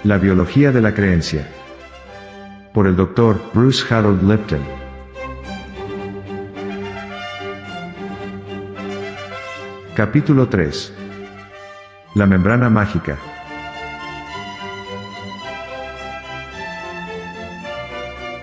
La biología de la creencia. Por el Dr. Bruce Harold Lipton. Capítulo 3. La membrana mágica.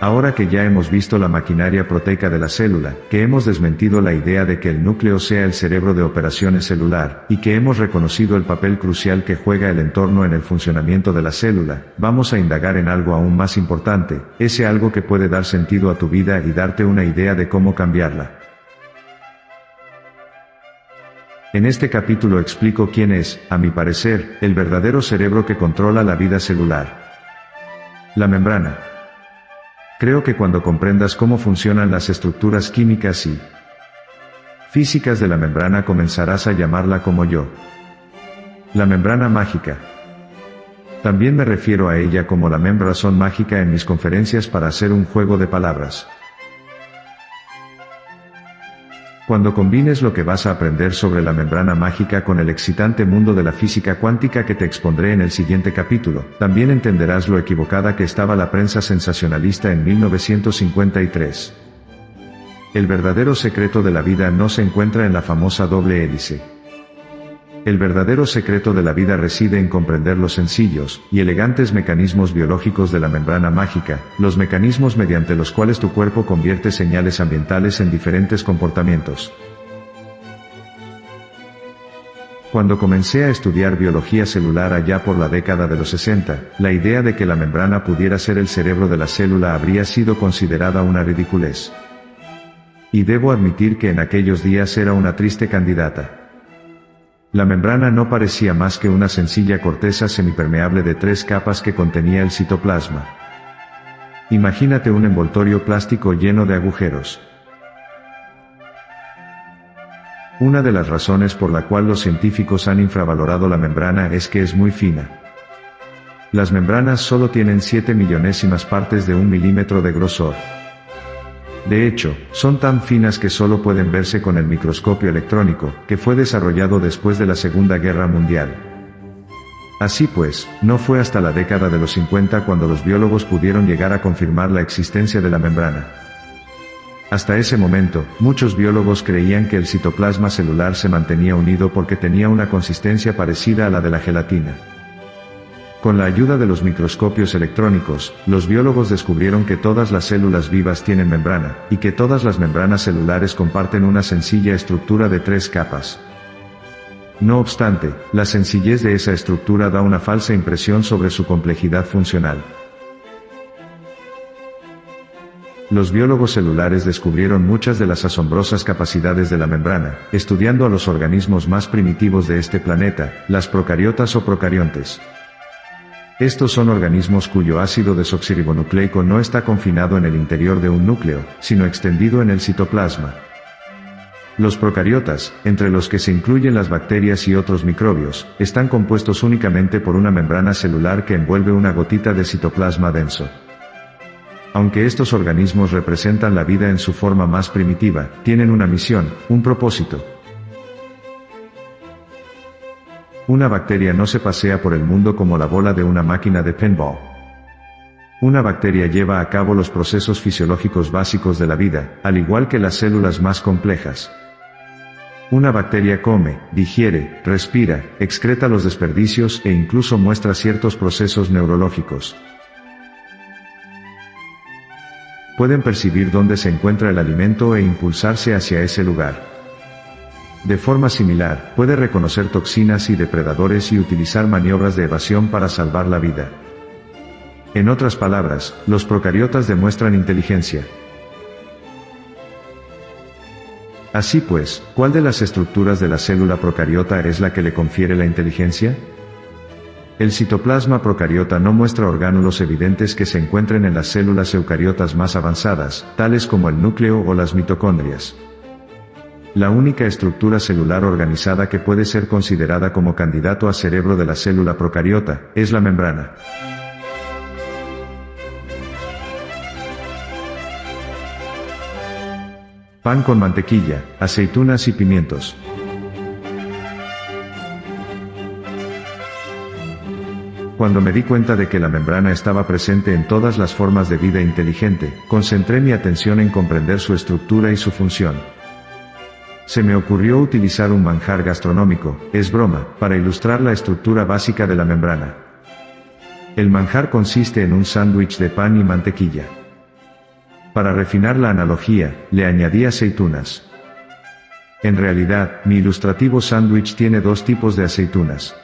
Ahora que ya hemos visto la maquinaria proteica de la célula, que hemos desmentido la idea de que el núcleo sea el cerebro de operaciones celular, y que hemos reconocido el papel crucial que juega el entorno en el funcionamiento de la célula, vamos a indagar en algo aún más importante, ese algo que puede dar sentido a tu vida y darte una idea de cómo cambiarla. En este capítulo explico quién es, a mi parecer, el verdadero cerebro que controla la vida celular. La membrana. Creo que cuando comprendas cómo funcionan las estructuras químicas y físicas de la membrana comenzarás a llamarla como yo. La membrana mágica. También me refiero a ella como la membrazón mágica en mis conferencias para hacer un juego de palabras. Cuando combines lo que vas a aprender sobre la membrana mágica con el excitante mundo de la física cuántica que te expondré en el siguiente capítulo, también entenderás lo equivocada que estaba la prensa sensacionalista en 1953. El verdadero secreto de la vida no se encuentra en la famosa doble hélice. El verdadero secreto de la vida reside en comprender los sencillos y elegantes mecanismos biológicos de la membrana mágica, los mecanismos mediante los cuales tu cuerpo convierte señales ambientales en diferentes comportamientos. Cuando comencé a estudiar biología celular allá por la década de los 60, la idea de que la membrana pudiera ser el cerebro de la célula habría sido considerada una ridiculez. Y debo admitir que en aquellos días era una triste candidata. La membrana no parecía más que una sencilla corteza semipermeable de 3 capas que contenía el citoplasma. Imagínate un envoltorio plástico lleno de agujeros. Una de las razones por la cual los científicos han infravalorado la membrana es que es muy fina. Las membranas solo tienen 7 millonésimas partes de 1 milímetro de grosor. De hecho, son tan finas que solo pueden verse con el microscopio electrónico, que fue desarrollado después de la Segunda Guerra Mundial. Así pues, no fue hasta la década de los 50 cuando los biólogos pudieron llegar a confirmar la existencia de la membrana. Hasta ese momento, muchos biólogos creían que el citoplasma celular se mantenía unido porque tenía una consistencia parecida a la de la gelatina. Con la ayuda de los microscopios electrónicos, los biólogos descubrieron que todas las células vivas tienen membrana, y que todas las membranas celulares comparten una sencilla estructura de 3 capas. No obstante, la sencillez de esa estructura da una falsa impresión sobre su complejidad funcional. Los biólogos celulares descubrieron muchas de las asombrosas capacidades de la membrana, estudiando a los organismos más primitivos de este planeta, las procariotas o procariontes. Estos son organismos cuyo ácido desoxirribonucleico no está confinado en el interior de un núcleo, sino extendido en el citoplasma. Los procariotas, entre los que se incluyen las bacterias y otros microbios, están compuestos únicamente por una membrana celular que envuelve una gotita de citoplasma denso. Aunque estos organismos representan la vida en su forma más primitiva, tienen una misión, un propósito. Una bacteria no se pasea por el mundo como la bola de una máquina de pinball. Una bacteria lleva a cabo los procesos fisiológicos básicos de la vida, al igual que las células más complejas. Una bacteria come, digiere, respira, excreta los desperdicios e incluso muestra ciertos procesos neurológicos. Pueden percibir dónde se encuentra el alimento e impulsarse hacia ese lugar. De forma similar, puede reconocer toxinas y depredadores y utilizar maniobras de evasión para salvar la vida. En otras palabras, los procariotas demuestran inteligencia. Así pues, ¿cuál de las estructuras de la célula procariota es la que le confiere la inteligencia? El citoplasma procariota no muestra orgánulos evidentes que se encuentren en las células eucariotas más avanzadas, tales como el núcleo o las mitocondrias. La única estructura celular organizada que puede ser considerada como candidato a cerebro de la célula procariota, es la membrana. Pan con mantequilla, aceitunas y pimientos. Cuando me di cuenta de que la membrana estaba presente en todas las formas de vida inteligente, concentré mi atención en comprender su estructura y su función. Se me ocurrió utilizar un manjar gastronómico, es broma, para ilustrar la estructura básica de la membrana. El manjar consiste en un sándwich de pan y mantequilla. Para refinar la analogía, le añadí aceitunas. En realidad, mi ilustrativo sándwich tiene dos tipos de aceitunas.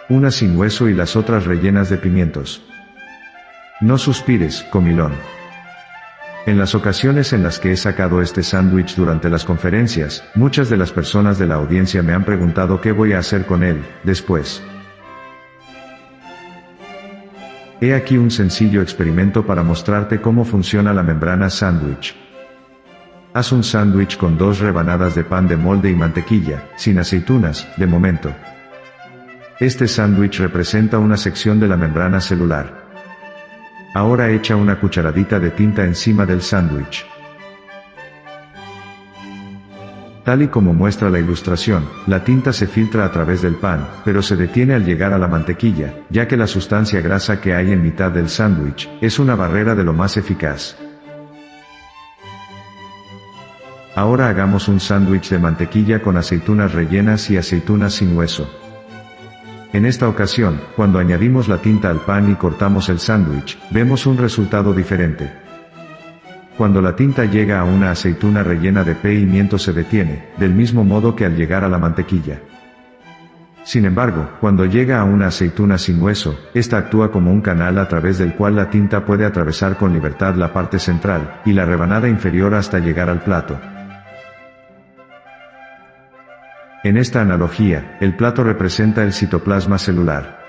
Una sin hueso y las otras rellenas de pimientos. No suspires, comilón. En las ocasiones en las que he sacado este sándwich durante las conferencias, muchas de las personas de la audiencia me han preguntado qué voy a hacer con él, después. He aquí un sencillo experimento para mostrarte cómo funciona la membrana sándwich. Haz un sándwich con 2 rebanadas de pan de molde y mantequilla, sin aceitunas, de momento. Este sándwich representa una sección de la membrana celular. Ahora echa una cucharadita de tinta encima del sándwich. Tal y como muestra la ilustración, la tinta se filtra a través del pan, pero se detiene al llegar a la mantequilla, ya que la sustancia grasa que hay en mitad del sándwich es una barrera de lo más eficaz. Ahora hagamos un sándwich de mantequilla con aceitunas rellenas y aceitunas sin hueso. En esta ocasión, cuando añadimos la tinta al pan y cortamos el sándwich, vemos un resultado diferente. Cuando la tinta llega a una aceituna rellena de pimiento se detiene, del mismo modo que al llegar a la mantequilla. Sin embargo, cuando llega a una aceituna sin hueso, esta actúa como un canal a través del cual la tinta puede atravesar con libertad la parte central, y la rebanada inferior hasta llegar al plato. En esta analogía, el plato representa el citoplasma celular.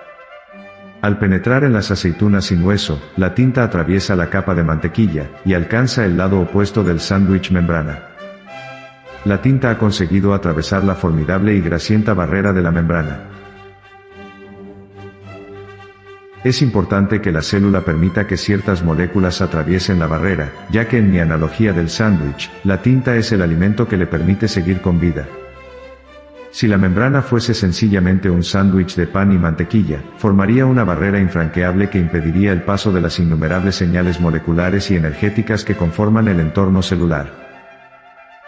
Al penetrar en las aceitunas sin hueso, la tinta atraviesa la capa de mantequilla, y alcanza el lado opuesto del sándwich membrana. La tinta ha conseguido atravesar la formidable y grasienta barrera de la membrana. Es importante que la célula permita que ciertas moléculas atraviesen la barrera, ya que en mi analogía del sándwich, la tinta es el alimento que le permite seguir con vida. Si la membrana fuese sencillamente un sándwich de pan y mantequilla, formaría una barrera infranqueable que impediría el paso de las innumerables señales moleculares y energéticas que conforman el entorno celular.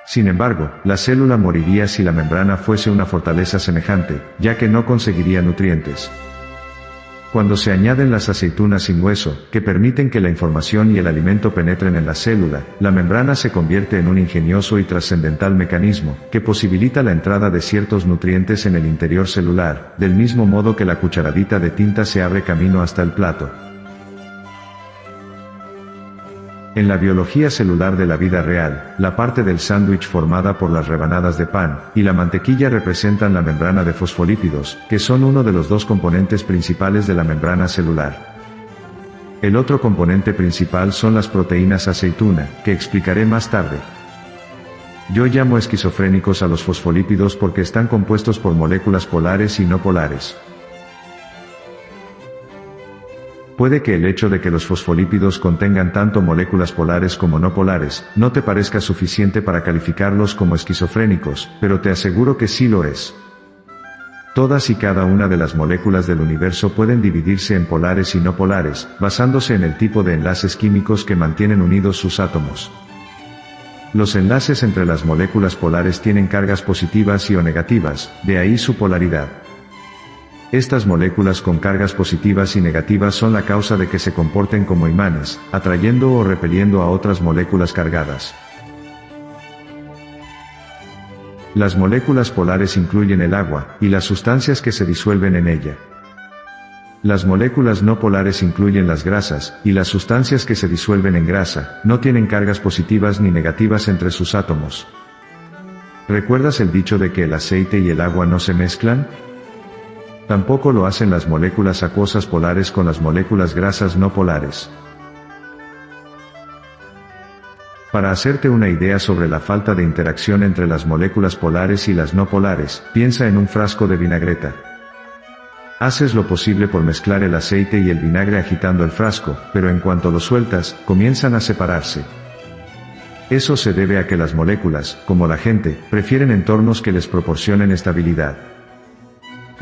Sin embargo, la célula moriría si la membrana fuese una fortaleza semejante, ya que no conseguiría nutrientes. Cuando se añaden las aceitunas sin hueso, que permiten que la información y el alimento penetren en la célula, la membrana se convierte en un ingenioso y trascendental mecanismo, que posibilita la entrada de ciertos nutrientes en el interior celular, del mismo modo que la cucharadita de tinta se abre camino hasta el plato. En la biología celular de la vida real, la parte del sándwich formada por las rebanadas de pan y la mantequilla representan la membrana de fosfolípidos, que son uno de los dos componentes principales de la membrana celular. El otro componente principal son las proteínas aceituna, que explicaré más tarde. Yo llamo esquizofrénicos a los fosfolípidos porque están compuestos por moléculas polares y no polares. Puede que el hecho de que los fosfolípidos contengan tanto moléculas polares como no polares, no te parezca suficiente para calificarlos como esquizofrénicos, pero te aseguro que sí lo es. Todas y cada una de las moléculas del universo pueden dividirse en polares y no polares, basándose en el tipo de enlaces químicos que mantienen unidos sus átomos. Los enlaces entre las moléculas polares tienen cargas positivas y o negativas, de ahí su polaridad. Estas moléculas con cargas positivas y negativas son la causa de que se comporten como imanes, atrayendo o repeliendo a otras moléculas cargadas. Las moléculas polares incluyen el agua, y las sustancias que se disuelven en ella. Las moléculas no polares incluyen las grasas, y las sustancias que se disuelven en grasa, no tienen cargas positivas ni negativas entre sus átomos. ¿Recuerdas el dicho de que el aceite y el agua no se mezclan? Tampoco lo hacen las moléculas acuosas polares con las moléculas grasas no polares. Para hacerte una idea sobre la falta de interacción entre las moléculas polares y las no polares, piensa en un frasco de vinagreta. Haces lo posible por mezclar el aceite y el vinagre agitando el frasco, pero en cuanto lo sueltas, comienzan a separarse. Eso se debe a que las moléculas, como la gente, prefieren entornos que les proporcionen estabilidad.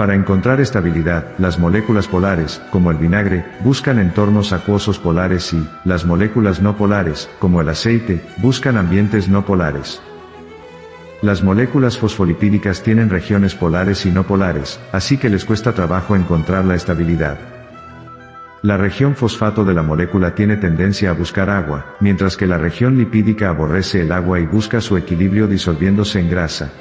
Para encontrar estabilidad, las moléculas polares, como el vinagre, buscan entornos acuosos polares y, las moléculas no polares, como el aceite, buscan ambientes no polares. Las moléculas fosfolipídicas tienen regiones polares y no polares, así que les cuesta trabajo encontrar la estabilidad. La región fosfato de la molécula tiene tendencia a buscar agua, mientras que la región lipídica aborrece el agua y busca su equilibrio disolviéndose en grasa.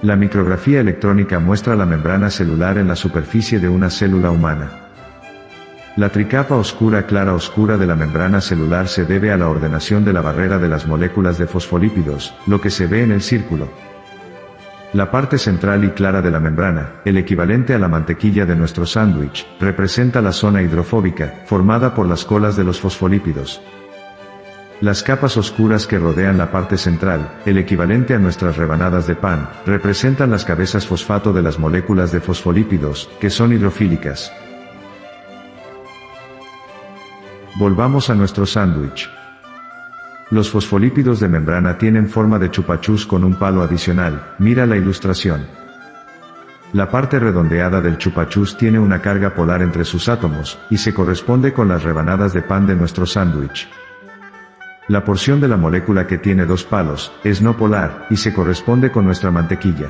La micrografía electrónica muestra la membrana celular en la superficie de una célula humana. La tricapa oscura clara oscura de la membrana celular se debe a la ordenación de la barrera de las moléculas de fosfolípidos, lo que se ve en el círculo. La parte central y clara de la membrana, el equivalente a la mantequilla de nuestro sándwich, representa la zona hidrofóbica, formada por las colas de los fosfolípidos. Las capas oscuras que rodean la parte central, el equivalente a nuestras rebanadas de pan, representan las cabezas fosfato de las moléculas de fosfolípidos, que son hidrofílicas. Volvamos a nuestro sándwich. Los fosfolípidos de membrana tienen forma de chupachus con un palo adicional, mira la ilustración. La parte redondeada del chupachus tiene una carga polar entre sus átomos, y se corresponde con las rebanadas de pan de nuestro sándwich. La porción de la molécula que tiene dos palos, es no polar, y se corresponde con nuestra mantequilla.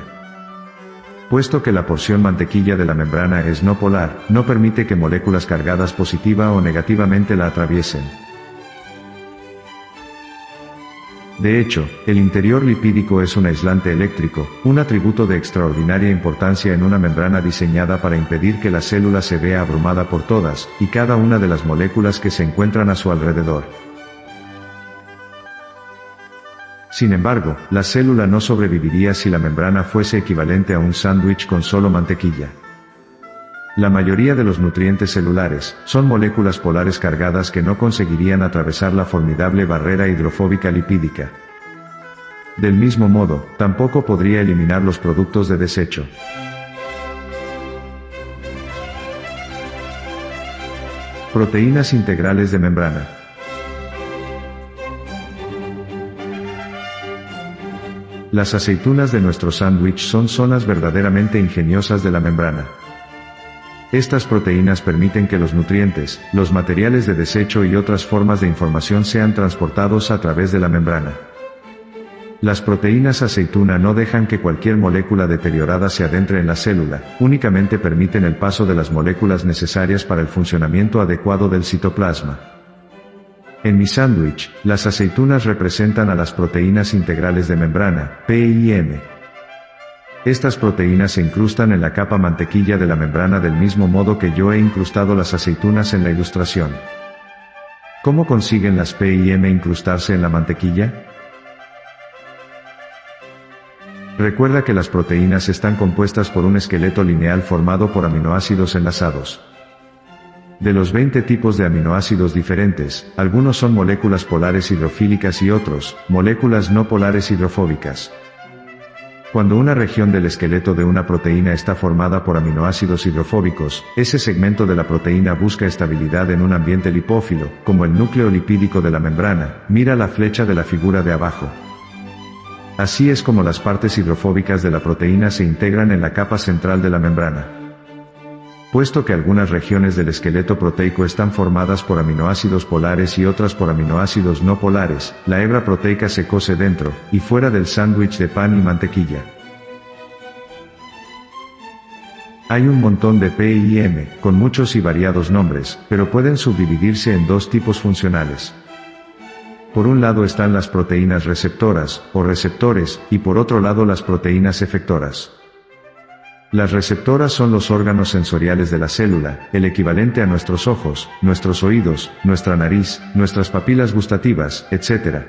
Puesto que la porción mantequilla de la membrana es no polar, no permite que moléculas cargadas positiva o negativamente la atraviesen. De hecho, el interior lipídico es un aislante eléctrico, un atributo de extraordinaria importancia en una membrana diseñada para impedir que la célula se vea abrumada por todas y cada una de las moléculas que se encuentran a su alrededor. Sin embargo, la célula no sobreviviría si la membrana fuese equivalente a un sándwich con solo mantequilla. La mayoría de los nutrientes celulares son moléculas polares cargadas que no conseguirían atravesar la formidable barrera hidrofóbica lipídica. Del mismo modo, tampoco podría eliminar los productos de desecho. Proteínas integrales de membrana. Las aceitunas de nuestro sándwich son zonas verdaderamente ingeniosas de la membrana. Estas proteínas permiten que los nutrientes, los materiales de desecho y otras formas de información sean transportados a través de la membrana. Las proteínas aceituna no dejan que cualquier molécula deteriorada se adentre en la célula, únicamente permiten el paso de las moléculas necesarias para el funcionamiento adecuado del citoplasma. En mi sándwich, las aceitunas representan a las proteínas integrales de membrana, PIM. Estas proteínas se incrustan en la capa mantequilla de la membrana del mismo modo que yo he incrustado las aceitunas en la ilustración. ¿Cómo consiguen las PIM incrustarse en la mantequilla? Recuerda que las proteínas están compuestas por un esqueleto lineal formado por aminoácidos enlazados. De los 20 tipos de aminoácidos diferentes, algunos son moléculas polares hidrofílicas y otros, moléculas no polares hidrofóbicas. Cuando una región del esqueleto de una proteína está formada por aminoácidos hidrofóbicos, ese segmento de la proteína busca estabilidad en un ambiente lipófilo, como el núcleo lipídico de la membrana, mira la flecha de la figura de abajo. Así es como las partes hidrofóbicas de la proteína se integran en la capa central de la membrana. Puesto que algunas regiones del esqueleto proteico están formadas por aminoácidos polares y otras por aminoácidos no polares, la hebra proteica se cose dentro y fuera del sándwich de pan y mantequilla. Hay un montón de PIM, con muchos y variados nombres, pero pueden subdividirse en dos tipos funcionales. Por un lado están las proteínas receptoras, o receptores, y por otro lado las proteínas efectoras. Las receptoras son los órganos sensoriales de la célula, el equivalente a nuestros ojos, nuestros oídos, nuestra nariz, nuestras papilas gustativas, etc.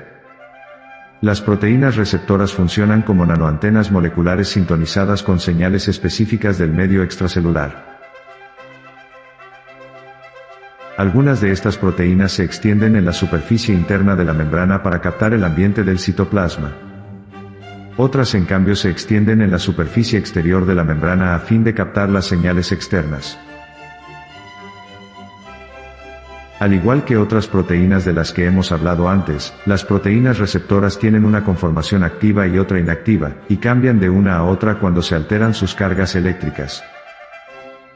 Las proteínas receptoras funcionan como nanoantenas moleculares sintonizadas con señales específicas del medio extracelular. Algunas de estas proteínas se extienden en la superficie interna de la membrana para captar el ambiente del citoplasma. Otras en cambio se extienden en la superficie exterior de la membrana a fin de captar las señales externas. Al igual que otras proteínas de las que hemos hablado antes, las proteínas receptoras tienen una conformación activa y otra inactiva, y cambian de una a otra cuando se alteran sus cargas eléctricas.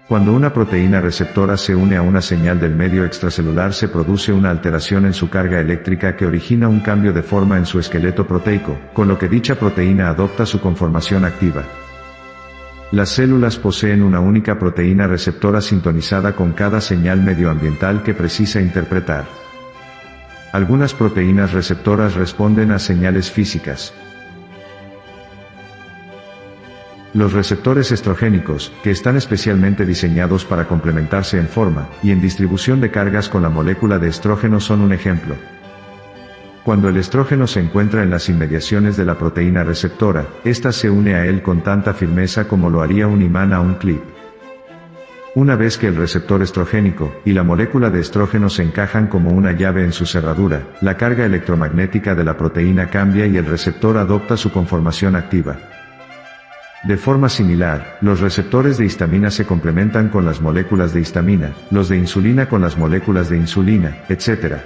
Cuando una proteína receptora se une a una señal del medio extracelular se produce una alteración en su carga eléctrica que origina un cambio de forma en su esqueleto proteico, con lo que dicha proteína adopta su conformación activa. Las células poseen una única proteína receptora sintonizada con cada señal medioambiental que precisa interpretar. Algunas proteínas receptoras responden a señales físicas. Los receptores estrogénicos, que están especialmente diseñados para complementarse en forma y en distribución de cargas con la molécula de estrógeno son un ejemplo. Cuando el estrógeno se encuentra en las inmediaciones de la proteína receptora, ésta se une a él con tanta firmeza como lo haría un imán a un clip. Una vez que el receptor estrogénico y la molécula de estrógeno se encajan como una llave en su cerradura, la carga electromagnética de la proteína cambia y el receptor adopta su conformación activa. De forma similar, los receptores de histamina se complementan con las moléculas de histamina, los de insulina con las moléculas de insulina, etc.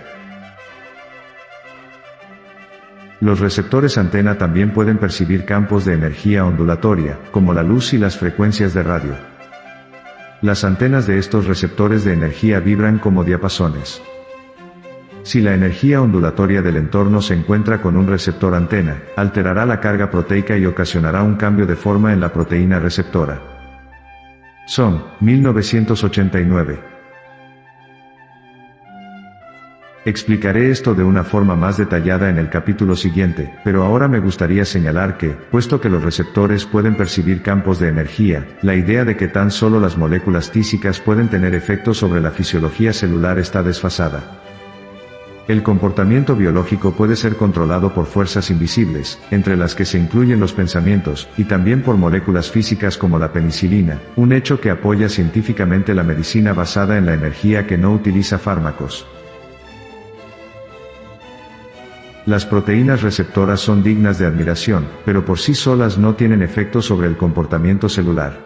Los receptores antena también pueden percibir campos de energía ondulatoria, como la luz y las frecuencias de radio. Las antenas de estos receptores de energía vibran como diapasones. Si la energía ondulatoria del entorno se encuentra con un receptor antena, alterará la carga proteica y ocasionará un cambio de forma en la proteína receptora. Son, 1989. Explicaré esto de una forma más detallada en el capítulo siguiente, pero ahora me gustaría señalar que, puesto que los receptores pueden percibir campos de energía, la idea de que tan solo las moléculas físicas pueden tener efectos sobre la fisiología celular está desfasada. El comportamiento biológico puede ser controlado por fuerzas invisibles, entre las que se incluyen los pensamientos, y también por moléculas físicas como la penicilina, un hecho que apoya científicamente la medicina basada en la energía que no utiliza fármacos. Las proteínas receptoras son dignas de admiración, pero por sí solas no tienen efecto sobre el comportamiento celular.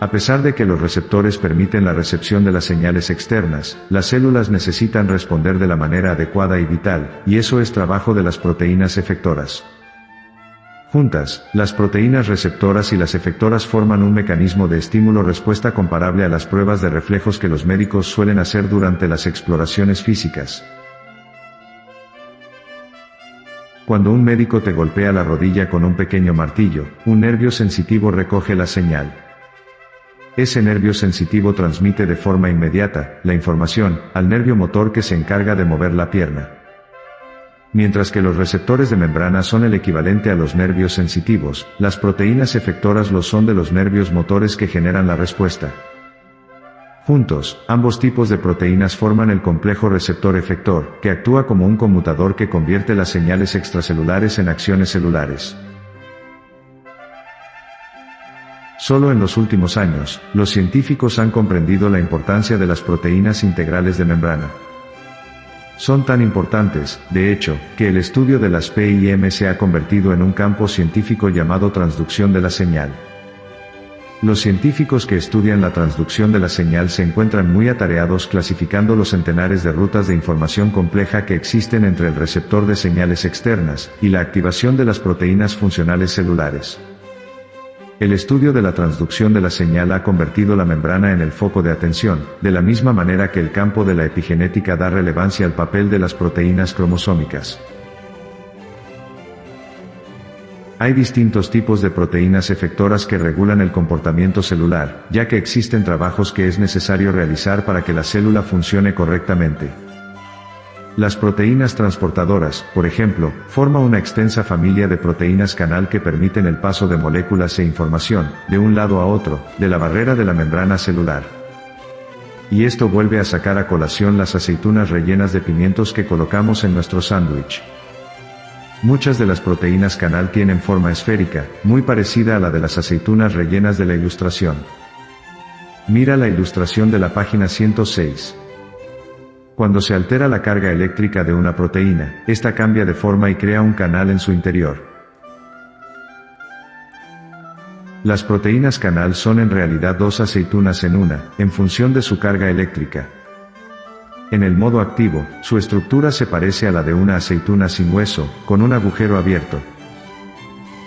A pesar de que los receptores permiten la recepción de las señales externas, las células necesitan responder de la manera adecuada y vital, y eso es trabajo de las proteínas efectoras. Juntas, las proteínas receptoras y las efectoras forman un mecanismo de estímulo-respuesta comparable a las pruebas de reflejos que los médicos suelen hacer durante las exploraciones físicas. Cuando un médico te golpea la rodilla con un pequeño martillo, un nervio sensitivo recoge la señal. Ese nervio sensitivo transmite de forma inmediata la información al nervio motor que se encarga de mover la pierna. Mientras que los receptores de membrana son el equivalente a los nervios sensitivos, las proteínas efectoras lo son de los nervios motores que generan la respuesta. Juntos, ambos tipos de proteínas forman el complejo receptor-efector, que actúa como un conmutador que convierte las señales extracelulares en acciones celulares. Solo en los últimos años, los científicos han comprendido la importancia de las proteínas integrales de membrana. Son tan importantes, de hecho, que el estudio de las PIM se ha convertido en un campo científico llamado transducción de la señal. Los científicos que estudian la transducción de la señal se encuentran muy atareados clasificando los centenares de rutas de información compleja que existen entre el receptor de señales externas y la activación de las proteínas funcionales celulares. El estudio de la transducción de la señal ha convertido la membrana en el foco de atención, de la misma manera que el campo de la epigenética da relevancia al papel de las proteínas cromosómicas. Hay distintos tipos de proteínas efectoras que regulan el comportamiento celular, ya que existen trabajos que es necesario realizar para que la célula funcione correctamente. Las proteínas transportadoras, por ejemplo, forman una extensa familia de proteínas canal que permiten el paso de moléculas e información, de un lado a otro, de la barrera de la membrana celular. Y esto vuelve a sacar a colación las aceitunas rellenas de pimientos que colocamos en nuestro sándwich. Muchas de las proteínas canal tienen forma esférica, muy parecida a la de las aceitunas rellenas de la ilustración. Mira la ilustración de la página 106. Cuando se altera la carga eléctrica de una proteína, esta cambia de forma y crea un canal en su interior. Las proteínas canal son en realidad dos aceitunas en una, en función de su carga eléctrica. En el modo activo, su estructura se parece a la de una aceituna sin hueso, con un agujero abierto.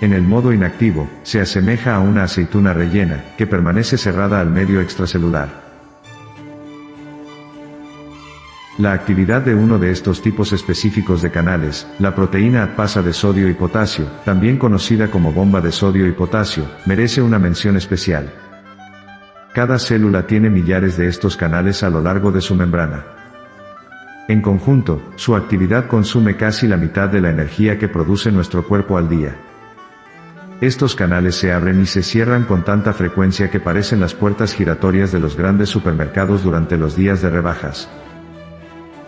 En el modo inactivo, se asemeja a una aceituna rellena, que permanece cerrada al medio extracelular. La actividad de uno de estos tipos específicos de canales, la proteína ADPasa de sodio y potasio, también conocida como bomba de sodio y potasio, merece una mención especial. Cada célula tiene millares de estos canales a lo largo de su membrana. En conjunto, su actividad consume casi la mitad de la energía que produce nuestro cuerpo al día. Estos canales se abren y se cierran con tanta frecuencia que parecen las puertas giratorias de los grandes supermercados durante los días de rebajas.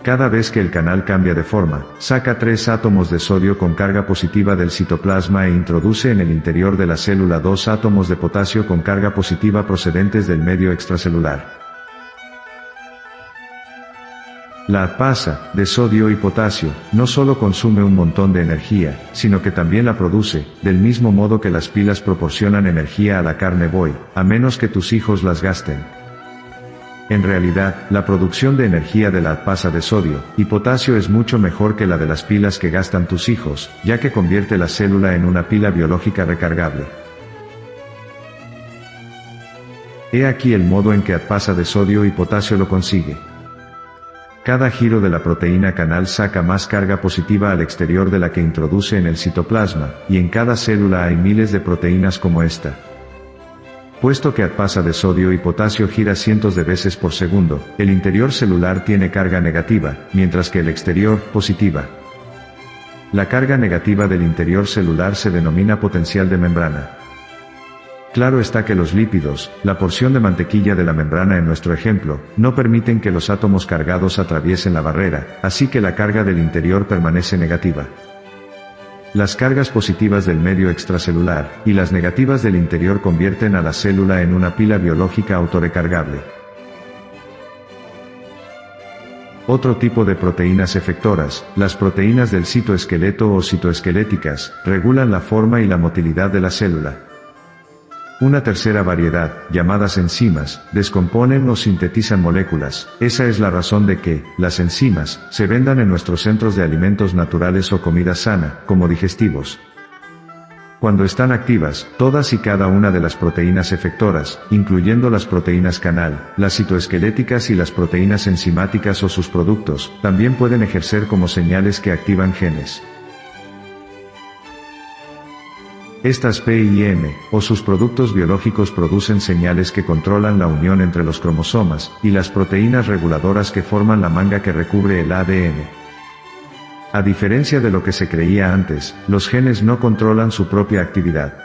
Cada vez que el canal cambia de forma, saca 3 átomos de sodio con carga positiva del citoplasma e introduce en el interior de la célula 2 átomos de potasio con carga positiva procedentes del medio extracelular. La ADPasa, de sodio y potasio, no solo consume un montón de energía, sino que también la produce, del mismo modo que las pilas proporcionan energía a la carne boy, a menos que tus hijos las gasten. En realidad, la producción de energía de la ADPasa de sodio y potasio es mucho mejor que la de las pilas que gastan tus hijos, ya que convierte la célula en una pila biológica recargable. He aquí el modo en que ADPasa de sodio y potasio lo consigue. Cada giro de la proteína canal saca más carga positiva al exterior de la que introduce en el citoplasma, y en cada célula hay miles de proteínas como esta. Puesto que ADPasa de sodio y potasio gira cientos de veces por segundo, el interior celular tiene carga negativa, mientras que el exterior, positiva. La carga negativa del interior celular se denomina potencial de membrana. Claro está que los lípidos, la porción de mantequilla de la membrana en nuestro ejemplo, no permiten que los átomos cargados atraviesen la barrera, así que la carga del interior permanece negativa. Las cargas positivas del medio extracelular, y las negativas del interior convierten a la célula en una pila biológica autorrecargable. Otro tipo de proteínas efectoras, las proteínas del citoesqueleto o citoesqueléticas, regulan la forma y la motilidad de la célula. Una tercera variedad, llamadas enzimas, descomponen o sintetizan moléculas. Esa es la razón de que, las enzimas, se vendan en nuestros centros de alimentos naturales o comida sana, como digestivos. Cuando están activas, todas y cada una de las proteínas efectoras, incluyendo las proteínas canal, las citoesqueléticas y las proteínas enzimáticas o sus productos, también pueden ejercer como señales que activan genes. Estas PIM, o sus productos biológicos producen señales que controlan la unión entre los cromosomas, y las proteínas reguladoras que forman la manga que recubre el ADN. A diferencia de lo que se creía antes, los genes no controlan su propia actividad.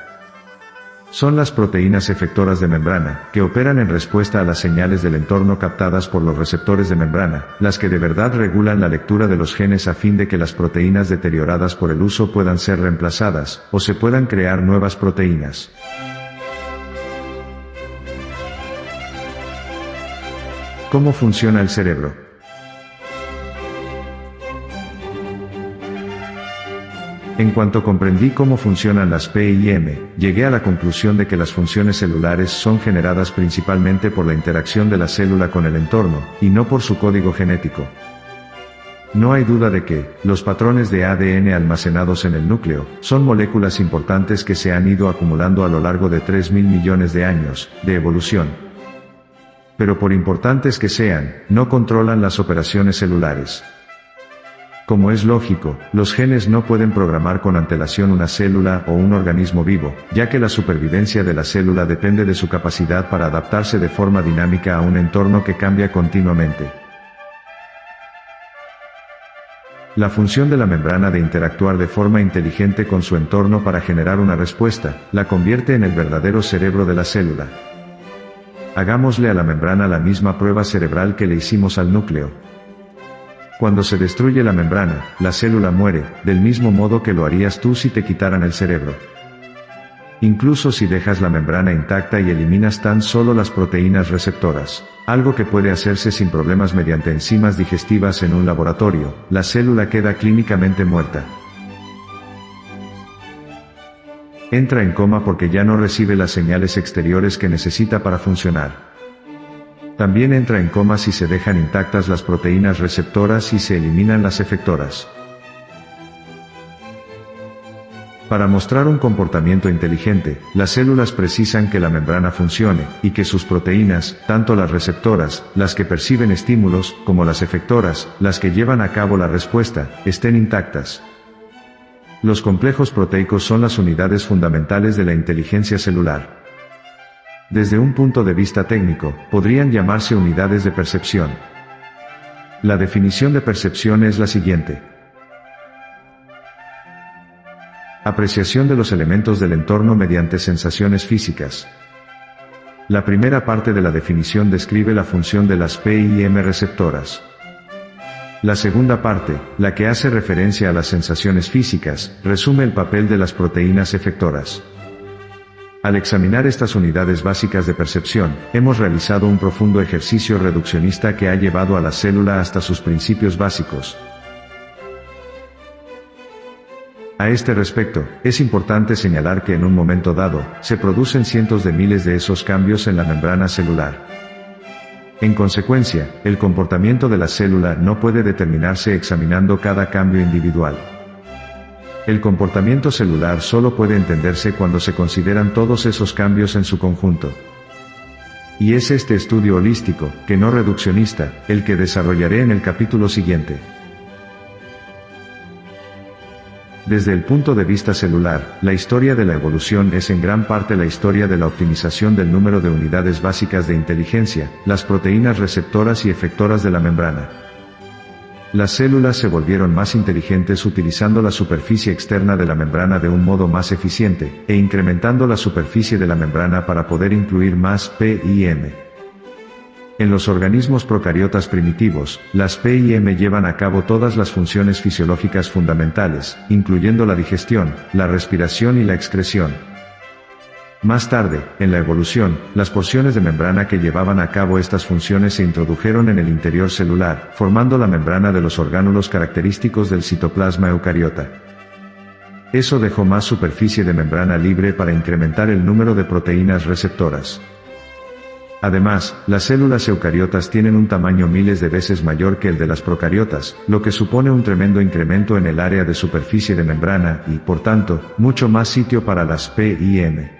Son las proteínas efectoras de membrana, que operan en respuesta a las señales del entorno captadas por los receptores de membrana, las que de verdad regulan la lectura de los genes a fin de que las proteínas deterioradas por el uso puedan ser reemplazadas, o se puedan crear nuevas proteínas. ¿Cómo funciona el cerebro? En cuanto comprendí cómo funcionan las PIM, llegué a la conclusión de que las funciones celulares son generadas principalmente por la interacción de la célula con el entorno, y no por su código genético. No hay duda de que, los patrones de ADN almacenados en el núcleo, son moléculas importantes que se han ido acumulando a lo largo de 3.000 millones de años, de evolución. Pero por importantes que sean, no controlan las operaciones celulares. Como es lógico, los genes no pueden programar con antelación una célula o un organismo vivo, ya que la supervivencia de la célula depende de su capacidad para adaptarse de forma dinámica a un entorno que cambia continuamente. La función de la membrana de interactuar de forma inteligente con su entorno para generar una respuesta, la convierte en el verdadero cerebro de la célula. Hagámosle a la membrana la misma prueba cerebral que le hicimos al núcleo. Cuando se destruye la membrana, la célula muere, del mismo modo que lo harías tú si te quitaran el cerebro. Incluso si dejas la membrana intacta y eliminas tan solo las proteínas receptoras, algo que puede hacerse sin problemas mediante enzimas digestivas en un laboratorio, la célula queda clínicamente muerta. Entra en coma porque ya no recibe las señales exteriores que necesita para funcionar. También entra en coma si se dejan intactas las proteínas receptoras y se eliminan las efectoras. Para mostrar un comportamiento inteligente, las células precisan que la membrana funcione, y que sus proteínas, tanto las receptoras, las que perciben estímulos, como las efectoras, las que llevan a cabo la respuesta, estén intactas. Los complejos proteicos son las unidades fundamentales de la inteligencia celular. Desde un punto de vista técnico, podrían llamarse unidades de percepción. La definición de percepción es la siguiente. Apreciación de los elementos del entorno mediante sensaciones físicas. La primera parte de la definición describe la función de las PIM receptoras. La segunda parte, la que hace referencia a las sensaciones físicas, resume el papel de las proteínas efectoras. Al examinar estas unidades básicas de percepción, hemos realizado un profundo ejercicio reduccionista que ha llevado a la célula hasta sus principios básicos. A este respecto, es importante señalar que en un momento dado, se producen cientos de miles de esos cambios en la membrana celular. En consecuencia, el comportamiento de la célula no puede determinarse examinando cada cambio individual. El comportamiento celular solo puede entenderse cuando se consideran todos esos cambios en su conjunto. Y es este estudio holístico, que no reduccionista, el que desarrollaré en el capítulo siguiente. Desde el punto de vista celular, la historia de la evolución es en gran parte la historia de la optimización del número de unidades básicas de inteligencia, las proteínas receptoras y efectoras de la membrana. Las células se volvieron más inteligentes utilizando la superficie externa de la membrana de un modo más eficiente, e incrementando la superficie de la membrana para poder incluir más PIM. En los organismos procariotas primitivos, las PIM llevan a cabo todas las funciones fisiológicas fundamentales, incluyendo la digestión, la respiración y la excreción. Más tarde, en la evolución, las porciones de membrana que llevaban a cabo estas funciones se introdujeron en el interior celular, formando la membrana de los orgánulos característicos del citoplasma eucariota. Eso dejó más superficie de membrana libre para incrementar el número de proteínas receptoras. Además, las células eucariotas tienen un tamaño miles de veces mayor que el de las procariotas, lo que supone un tremendo incremento en el área de superficie de membrana y, por tanto, mucho más sitio para las PIM.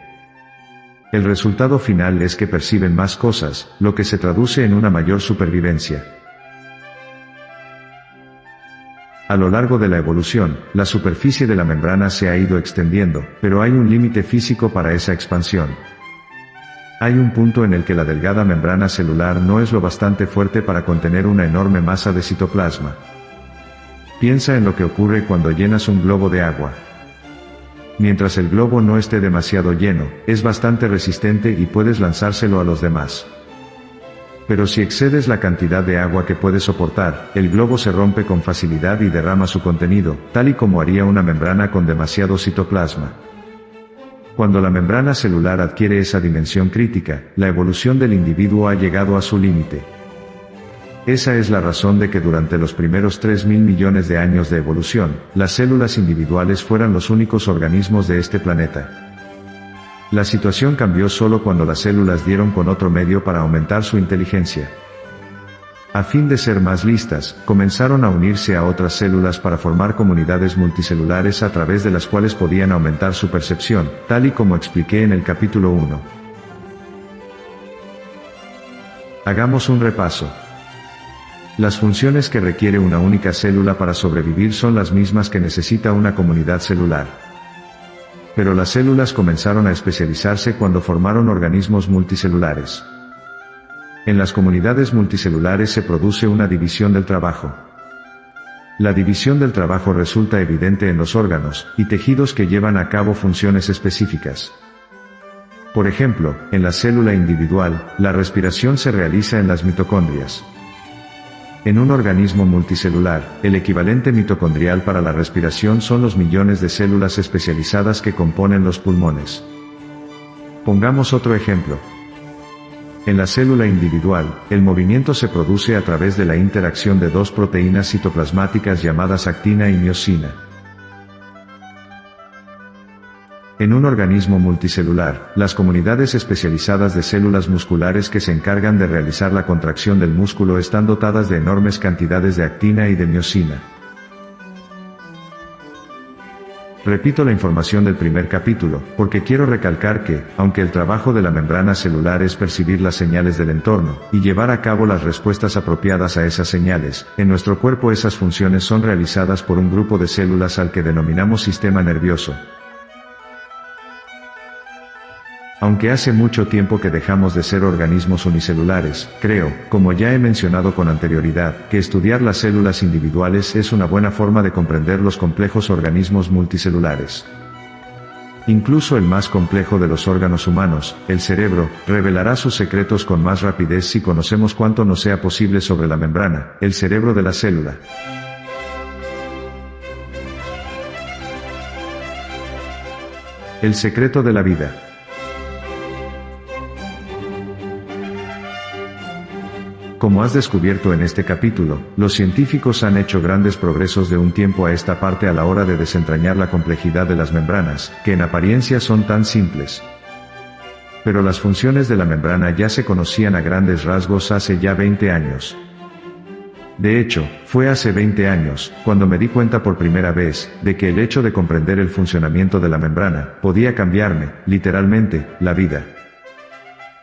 El resultado final es que perciben más cosas, lo que se traduce en una mayor supervivencia. A lo largo de la evolución, la superficie de la membrana se ha ido extendiendo, pero hay un límite físico para esa expansión. Hay un punto en el que la delgada membrana celular no es lo bastante fuerte para contener una enorme masa de citoplasma. Piensa en lo que ocurre cuando llenas un globo de agua. Mientras el globo no esté demasiado lleno, es bastante resistente y puedes lanzárselo a los demás. Pero si excedes la cantidad de agua que puede soportar, el globo se rompe con facilidad y derrama su contenido, tal y como haría una membrana con demasiado citoplasma. Cuando la membrana celular adquiere esa dimensión crítica, la evolución del individuo ha llegado a su límite. Esa es la razón de que durante los primeros 3.000 millones de años de evolución, las células individuales fueran los únicos organismos de este planeta. La situación cambió solo cuando las células dieron con otro medio para aumentar su inteligencia. A fin de ser más listas, comenzaron a unirse a otras células para formar comunidades multicelulares a través de las cuales podían aumentar su percepción, tal y como expliqué en el capítulo 1. Hagamos un repaso. Las funciones que requiere una única célula para sobrevivir son las mismas que necesita una comunidad celular. Pero las células comenzaron a especializarse cuando formaron organismos multicelulares. En las comunidades multicelulares se produce una división del trabajo. La división del trabajo resulta evidente en los órganos y tejidos que llevan a cabo funciones específicas. Por ejemplo, en la célula individual, la respiración se realiza en las mitocondrias. En un organismo multicelular, el equivalente mitocondrial para la respiración son los millones de células especializadas que componen los pulmones. Pongamos otro ejemplo. En la célula individual, el movimiento se produce a través de la interacción de dos proteínas citoplasmáticas llamadas actina y miosina. En un organismo multicelular, las comunidades especializadas de células musculares que se encargan de realizar la contracción del músculo están dotadas de enormes cantidades de actina y de miosina. Repito la información del primer capítulo, porque quiero recalcar que, aunque el trabajo de la membrana celular es percibir las señales del entorno, y llevar a cabo las respuestas apropiadas a esas señales, en nuestro cuerpo esas funciones son realizadas por un grupo de células al que denominamos sistema nervioso. Aunque hace mucho tiempo que dejamos de ser organismos unicelulares, creo, como ya he mencionado con anterioridad, que estudiar las células individuales es una buena forma de comprender los complejos organismos multicelulares. Incluso el más complejo de los órganos humanos, el cerebro, revelará sus secretos con más rapidez si conocemos cuanto nos sea posible sobre la membrana, el cerebro de la célula. El secreto de la vida. Como has descubierto en este capítulo, los científicos han hecho grandes progresos de un tiempo a esta parte a la hora de desentrañar la complejidad de las membranas, que en apariencia son tan simples. Pero las funciones de la membrana ya se conocían a grandes rasgos hace ya 20 años. De hecho, fue hace 20 años, cuando me di cuenta por primera vez, de que el hecho de comprender el funcionamiento de la membrana, podía cambiarme, literalmente, la vida.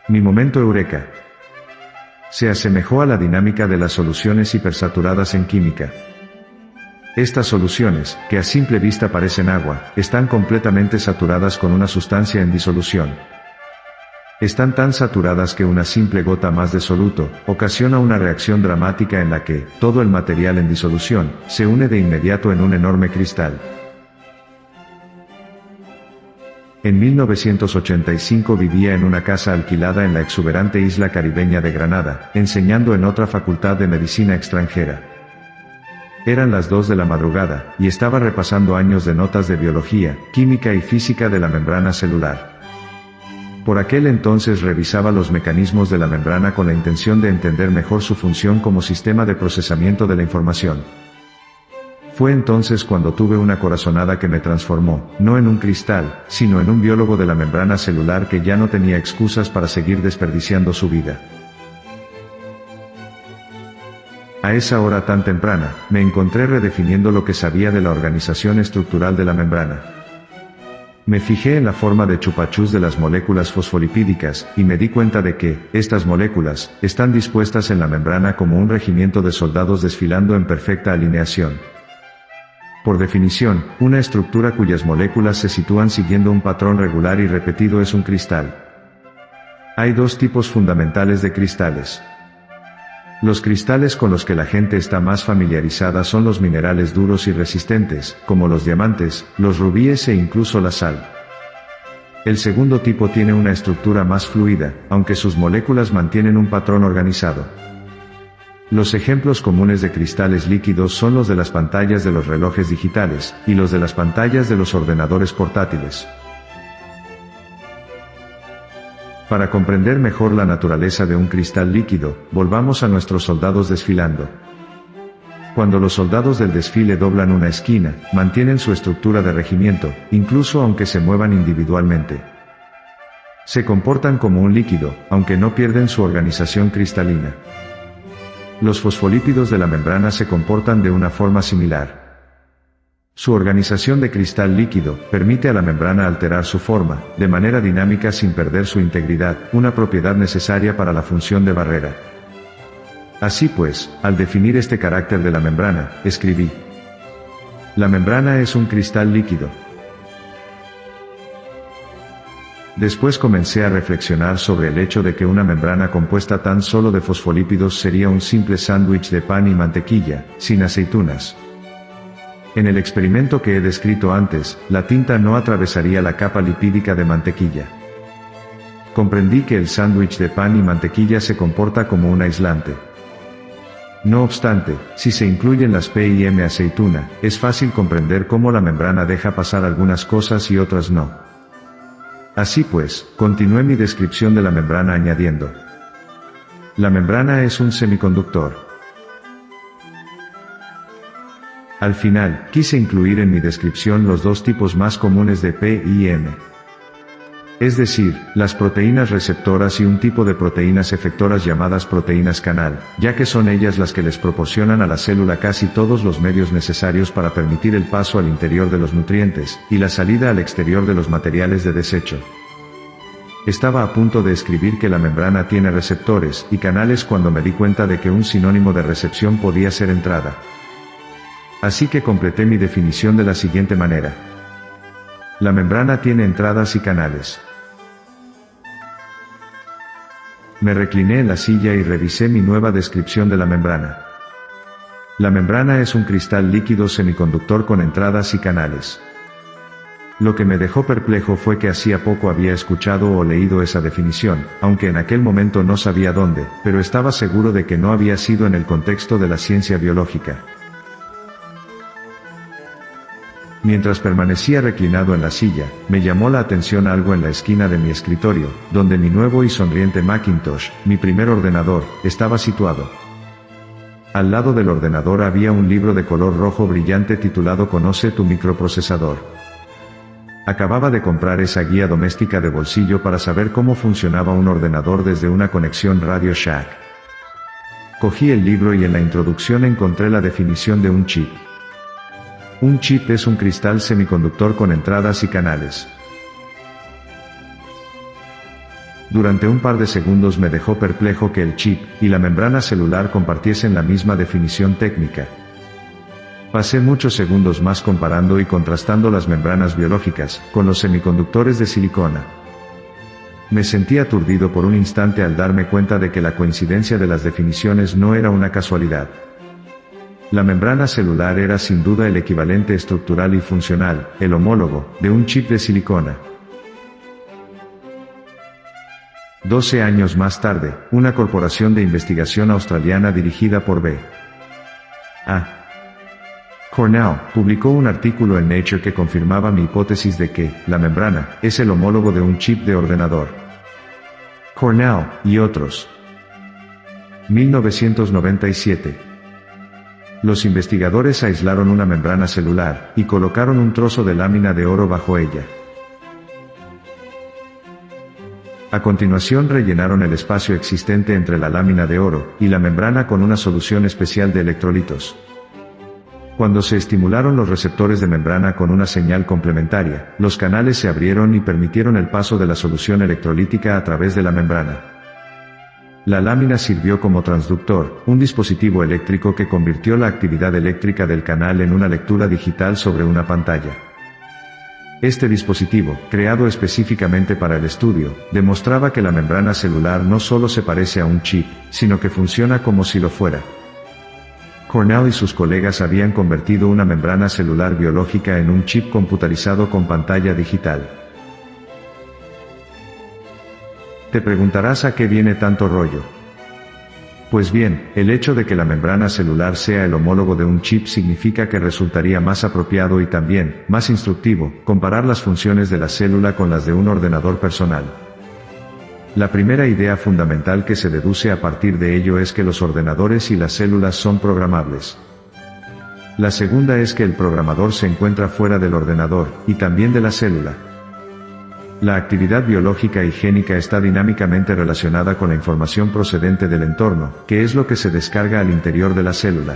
Mi momento eureka se asemejó a la dinámica de las soluciones hipersaturadas en química. Estas soluciones, que a simple vista parecen agua, están completamente saturadas con una sustancia en disolución. Están tan saturadas que una simple gota más de soluto, ocasiona una reacción dramática en la que, todo el material en disolución, se une de inmediato en un enorme cristal. En 1985 vivía en una casa alquilada en la exuberante isla caribeña de Granada, enseñando en otra facultad de medicina extranjera. Eran las 2 de la madrugada, y estaba repasando años de notas de biología, química y física de la membrana celular. Por aquel entonces revisaba los mecanismos de la membrana con la intención de entender mejor su función como sistema de procesamiento de la información. Fue entonces cuando tuve una corazonada que me transformó, no en un cristal, sino en un biólogo de la membrana celular que ya no tenía excusas para seguir desperdiciando su vida. A esa hora tan temprana, me encontré redefiniendo lo que sabía de la organización estructural de la membrana. Me fijé en la forma de chupachus de las moléculas fosfolipídicas, y me di cuenta de que, estas moléculas, están dispuestas en la membrana como un regimiento de soldados desfilando en perfecta alineación. Por definición, una estructura cuyas moléculas se sitúan siguiendo un patrón regular y repetido es un cristal. Hay 2 tipos fundamentales de cristales. Los cristales con los que la gente está más familiarizada son los minerales duros y resistentes, como los diamantes, los rubíes e incluso la sal. El segundo tipo tiene una estructura más fluida, aunque sus moléculas mantienen un patrón organizado. Los ejemplos comunes de cristales líquidos son los de las pantallas de los relojes digitales, y los de las pantallas de los ordenadores portátiles. Para comprender mejor la naturaleza de un cristal líquido, volvamos a nuestros soldados desfilando. Cuando los soldados del desfile doblan una esquina, mantienen su estructura de regimiento, incluso aunque se muevan individualmente. Se comportan como un líquido, aunque no pierden su organización cristalina. Los fosfolípidos de la membrana se comportan de una forma similar. Su organización de cristal líquido permite a la membrana alterar su forma, de manera dinámica sin perder su integridad, una propiedad necesaria para la función de barrera. Así pues, al definir este carácter de la membrana, escribí: la membrana es un cristal líquido. Después comencé a reflexionar sobre el hecho de que una membrana compuesta tan solo de fosfolípidos sería un simple sándwich de pan y mantequilla, sin aceitunas. En el experimento que he descrito antes, la tinta no atravesaría la capa lipídica de mantequilla. Comprendí que el sándwich de pan y mantequilla se comporta como un aislante. No obstante, si se incluyen las P y M aceituna, es fácil comprender cómo la membrana deja pasar algunas cosas y otras no. Así pues, continué mi descripción de la membrana añadiendo: la membrana es un semiconductor. Al final, quise incluir en mi descripción los dos tipos más comunes de P y M. Es decir, las proteínas receptoras y un tipo de proteínas efectoras llamadas proteínas canal, ya que son ellas las que les proporcionan a la célula casi todos los medios necesarios para permitir el paso al interior de los nutrientes, y la salida al exterior de los materiales de desecho. Estaba a punto de escribir que la membrana tiene receptores y canales cuando me di cuenta de que un sinónimo de recepción podía ser entrada. Así que completé mi definición de la siguiente manera. La membrana tiene entradas y canales. Me recliné en la silla y revisé mi nueva descripción de la membrana. La membrana es un cristal líquido semiconductor con entradas y canales. Lo que me dejó perplejo fue que hacía poco había escuchado o leído esa definición, aunque en aquel momento no sabía dónde, pero estaba seguro de que no había sido en el contexto de la ciencia biológica. Mientras permanecía reclinado en la silla, me llamó la atención algo en la esquina de mi escritorio, donde mi nuevo y sonriente Macintosh, mi primer ordenador, estaba situado. Al lado del ordenador había un libro de color rojo brillante titulado Conoce tu microprocesador. Acababa de comprar esa guía doméstica de bolsillo para saber cómo funcionaba un ordenador desde una conexión Radio Shack. Cogí el libro y en la introducción encontré la definición de un chip. Un chip es un cristal semiconductor con entradas y canales. Durante un par de segundos me dejó perplejo que el chip y la membrana celular compartiesen la misma definición técnica. Pasé muchos segundos más comparando y contrastando las membranas biológicas con los semiconductores de silicona. Me sentí aturdido por un instante al darme cuenta de que la coincidencia de las definiciones no era una casualidad. La membrana celular era sin duda el equivalente estructural y funcional, el homólogo, de un chip de silicona. 12 años más tarde, una corporación de investigación australiana dirigida por B. A. Cornell, publicó un artículo en Nature que confirmaba mi hipótesis de que, la membrana, es el homólogo de un chip de ordenador. Cornell, y otros. 1997. Los investigadores aislaron una membrana celular, y colocaron un trozo de lámina de oro bajo ella. A continuación rellenaron el espacio existente entre la lámina de oro y la membrana con una solución especial de electrolitos. Cuando se estimularon los receptores de membrana con una señal complementaria, los canales se abrieron y permitieron el paso de la solución electrolítica a través de la membrana. La lámina sirvió como transductor, un dispositivo eléctrico que convirtió la actividad eléctrica del canal en una lectura digital sobre una pantalla. Este dispositivo, creado específicamente para el estudio, demostraba que la membrana celular no solo se parece a un chip, sino que funciona como si lo fuera. Cornell y sus colegas habían convertido una membrana celular biológica en un chip computarizado con pantalla digital. Te preguntarás a qué viene tanto rollo. Pues bien, el hecho de que la membrana celular sea el homólogo de un chip significa que resultaría más apropiado y también, más instructivo, comparar las funciones de la célula con las de un ordenador personal. La primera idea fundamental que se deduce a partir de ello es que los ordenadores y las células son programables. La segunda es que el programador se encuentra fuera del ordenador, y también de la célula. La actividad biológica y génica está dinámicamente relacionada con la información procedente del entorno, que es lo que se descarga al interior de la célula.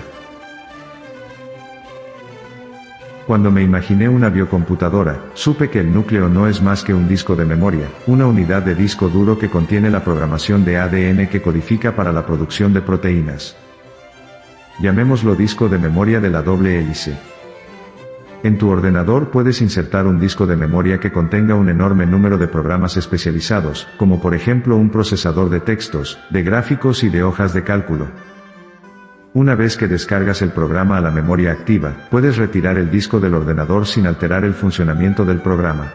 Cuando me imaginé una biocomputadora, supe que el núcleo no es más que un disco de memoria, una unidad de disco duro que contiene la programación de ADN que codifica para la producción de proteínas. Llamémoslo disco de memoria de la doble hélice. En tu ordenador puedes insertar un disco de memoria que contenga un enorme número de programas especializados, como por ejemplo un procesador de textos, de gráficos y de hojas de cálculo. Una vez que descargas el programa a la memoria activa, puedes retirar el disco del ordenador sin alterar el funcionamiento del programa.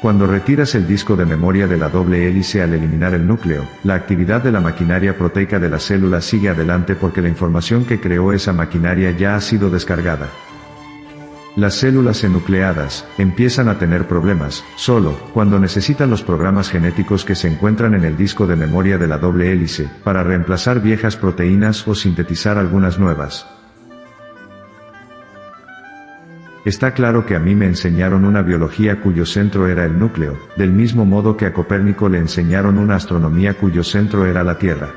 Cuando retiras el disco de memoria de la doble hélice al eliminar el núcleo, la actividad de la maquinaria proteica de la célula sigue adelante porque la información que creó esa maquinaria ya ha sido descargada. Las células enucleadas empiezan a tener problemas, solo, cuando necesitan los programas genéticos que se encuentran en el disco de memoria de la doble hélice, para reemplazar viejas proteínas o sintetizar algunas nuevas. Está claro que a mí me enseñaron una biología cuyo centro era el núcleo, del mismo modo que a Copérnico le enseñaron una astronomía cuyo centro era la Tierra.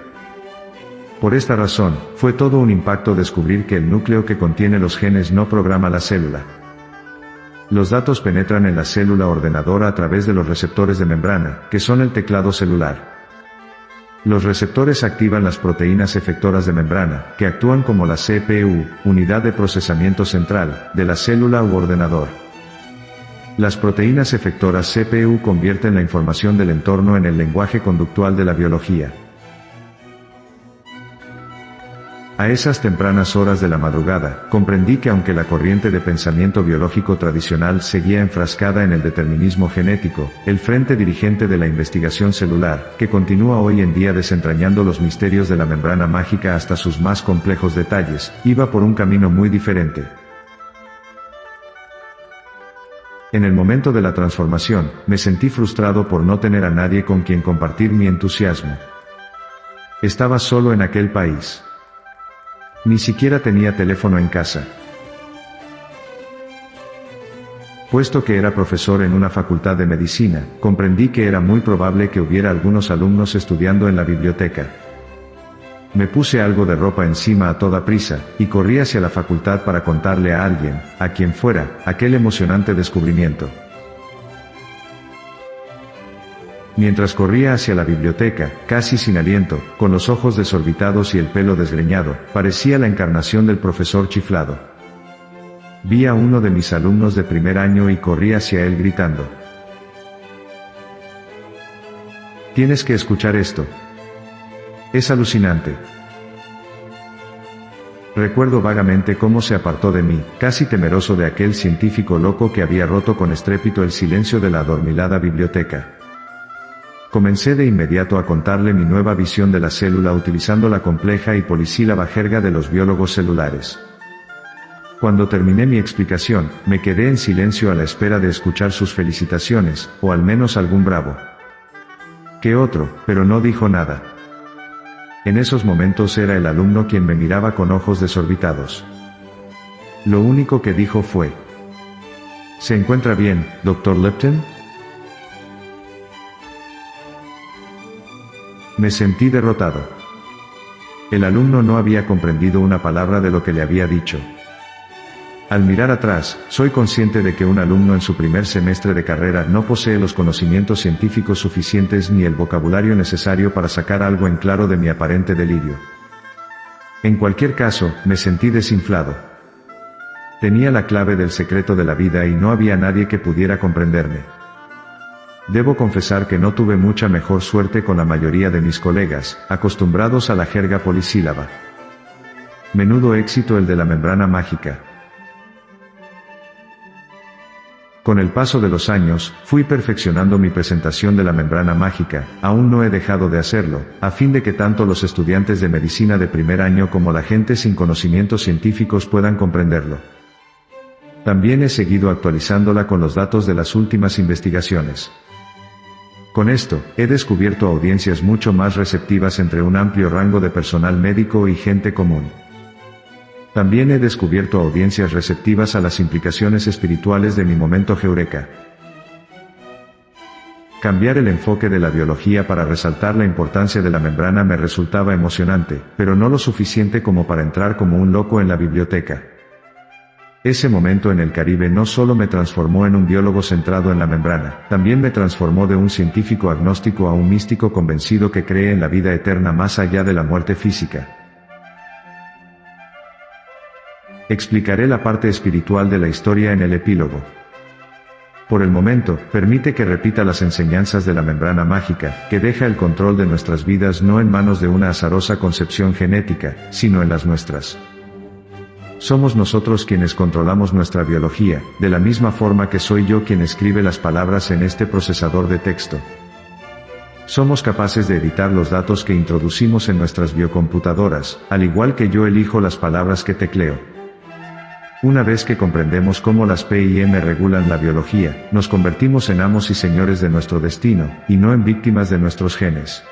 Por esta razón, fue todo un impacto descubrir que el núcleo que contiene los genes no programa la célula. Los datos penetran en la célula ordenadora a través de los receptores de membrana, que son el teclado celular. Los receptores activan las proteínas efectoras de membrana, que actúan como la CPU, unidad de procesamiento central, de la célula u ordenador. Las proteínas efectoras CPU convierten la información del entorno en el lenguaje conductual de la biología. A esas tempranas horas de la madrugada, comprendí que aunque la corriente de pensamiento biológico tradicional seguía enfrascada en el determinismo genético, el frente dirigente de la investigación celular, que continúa hoy en día desentrañando los misterios de la membrana mágica hasta sus más complejos detalles, iba por un camino muy diferente. En el momento de la transformación, me sentí frustrado por no tener a nadie con quien compartir mi entusiasmo. Estaba solo en aquel país. Ni siquiera tenía teléfono en casa. Puesto que era profesor en una facultad de medicina, comprendí que era muy probable que hubiera algunos alumnos estudiando en la biblioteca. Me puse algo de ropa encima a toda prisa, y corrí hacia la facultad para contarle a alguien, a quien fuera, aquel emocionante descubrimiento. Mientras corría hacia la biblioteca, casi sin aliento, con los ojos desorbitados y el pelo desgreñado, parecía la encarnación del profesor chiflado. Vi a uno de mis alumnos de primer año y corrí hacia él gritando: «Tienes que escuchar esto. Es alucinante». Recuerdo vagamente cómo se apartó de mí, casi temeroso de aquel científico loco que había roto con estrépito el silencio de la adormilada biblioteca. Comencé de inmediato a contarle mi nueva visión de la célula utilizando la compleja y polisílaba jerga de los biólogos celulares. Cuando terminé mi explicación, me quedé en silencio a la espera de escuchar sus felicitaciones, o al menos algún bravo. Que otro, pero no dijo nada. En esos momentos era el alumno quien me miraba con ojos desorbitados. Lo único que dijo fue: «¿Se encuentra bien, Dr. Lipton?». Me sentí derrotado. El alumno no había comprendido una palabra de lo que le había dicho. Al mirar atrás, soy consciente de que un alumno en su primer semestre de carrera no posee los conocimientos científicos suficientes ni el vocabulario necesario para sacar algo en claro de mi aparente delirio. En cualquier caso, me sentí desinflado. Tenía la clave del secreto de la vida y no había nadie que pudiera comprenderme. Debo confesar que no tuve mucha mejor suerte con la mayoría de mis colegas, acostumbrados a la jerga polisílaba. Menudo éxito el de la membrana mágica. Con el paso de los años, fui perfeccionando mi presentación de la membrana mágica, aún no he dejado de hacerlo, a fin de que tanto los estudiantes de medicina de primer año como la gente sin conocimientos científicos puedan comprenderlo. También he seguido actualizándola con los datos de las últimas investigaciones. Con esto, he descubierto audiencias mucho más receptivas entre un amplio rango de personal médico y gente común. También he descubierto audiencias receptivas a las implicaciones espirituales de mi momento heureka. Cambiar el enfoque de la biología para resaltar la importancia de la membrana me resultaba emocionante, pero no lo suficiente como para entrar como un loco en la biblioteca. Ese momento en el Caribe no solo me transformó en un biólogo centrado en la membrana, también me transformó de un científico agnóstico a un místico convencido que cree en la vida eterna más allá de la muerte física. Explicaré la parte espiritual de la historia en el epílogo. Por el momento, permite que repita las enseñanzas de la membrana mágica, que deja el control de nuestras vidas no en manos de una azarosa concepción genética, sino en las nuestras. Somos nosotros quienes controlamos nuestra biología, de la misma forma que soy yo quien escribe las palabras en este procesador de texto. Somos capaces de editar los datos que introducimos en nuestras biocomputadoras, al igual que yo elijo las palabras que tecleo. Una vez que comprendemos cómo las PIM regulan la biología, nos convertimos en amos y señores de nuestro destino, y no en víctimas de nuestros genes.